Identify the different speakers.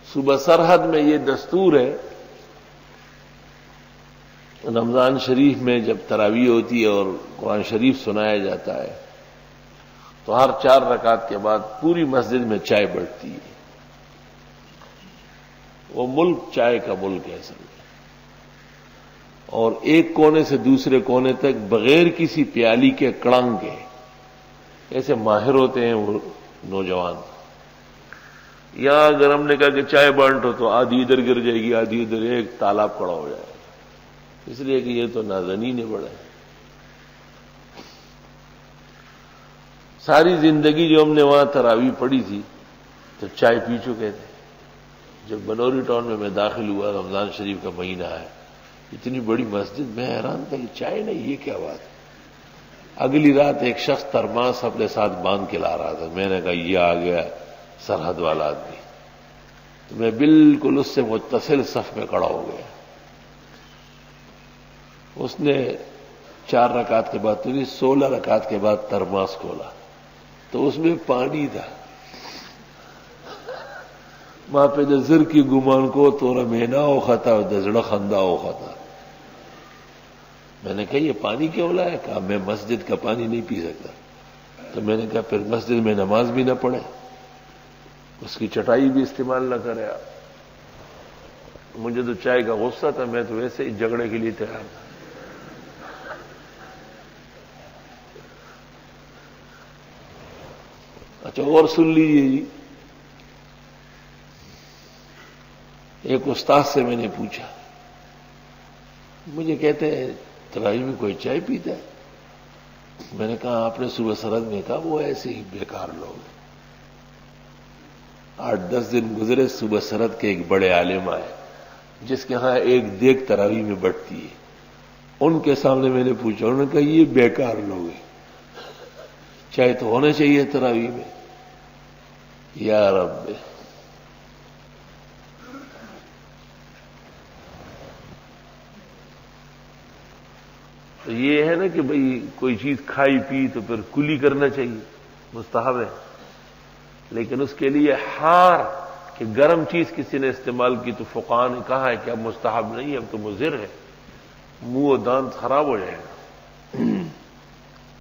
Speaker 1: صبح سرحد میں یہ دستور ہے، رمضان شریف میں جب تراویح ہوتی ہے اور قرآن شریف سنایا جاتا ہے تو ہر 4 رکعت کے بعد پوری مسجد میں چائے بڑھتی ہے۔ وہ ملک چائے کا ملک ہے سر، اور ایک کونے سے دوسرے کونے تک بغیر کسی پیالی کے کڑنگ کے ایسے ماہر ہوتے ہیں وہ نوجوان۔ یہاں اگر ہم نے کہا کہ چائے بانٹو تو آدھی ادھر گر جائے گی، آدھی ادھر، ایک تالاب کھڑا ہو جائے گا، اس لیے کہ یہ تو نازنین بڑے۔ ساری زندگی جو ہم نے وہاں تراویح پڑھی تھی تو چائے پی چکے تھے۔ جب بنوری ٹاؤن میں داخل ہوا، رمضان شریف کا مہینہ ہے، اتنی بڑی مسجد، میں حیران تھا کہ چائے نہیں، یہ کیا بات ہے۔ اگلی رات ایک شخص ترماس اپنے ساتھ باندھ کے لا رہا تھا، میں نے کہا یہ آ گیا سرحد والا آدمی، تو میں بالکل اس سے متصل صف میں کھڑا ہو گیا۔ اس نے 4 رکعت کے بعد 16 رکعت کے بعد ترماس کھولا تو اس میں پانی تھا۔ ماں پہ نظر کی گمان کو تو رمینا ہو خطا دزڑا خندا ہو خطا۔ میں نے کہا یہ پانی کیوں لایا؟ کہا میں مسجد کا پانی نہیں پی سکتا۔ تو میں نے کہا پھر مسجد میں نماز بھی نہ پڑھے، اس کی چٹائی بھی استعمال نہ کرے آپ۔ مجھے تو چائے کا غصہ تھا، میں تو ویسے ہی جھگڑے کے لیے تیار تھا۔ اچھا اور سن لیجیے جی، ایک استاد سے میں نے پوچھا، مجھے کہتے ہیں تراویح میں کوئی چائے پیتا ہے؟ میں نے کہا آپ نے صبح سرحد میں کہا وہ ایسے ہی بیکار لوگ ہیں۔ 8-10 دن گزرے، صبح سرحد کے ایک بڑے عالم آئے جس کے ہاں ایک دیگ تراویح میں بٹتی ہے، ان کے سامنے میں نے پوچھا، انہوں نے کہا یہ بیکار لوگ ہیں، چائے تو ہونا چاہیے تراویح میں۔ یا رب، تو یہ ہے نا کہ بھئی کوئی چیز کھائی پی تو پھر کلی کرنا چاہیے، مستحب ہے، لیکن اس کے لیے ہار کہ گرم چیز کسی نے استعمال کی تو فقہاء نے کہا ہے کہ اب مستحب نہیں، اب تو مضر ہے، منہ و دانت خراب ہو جائے گا۔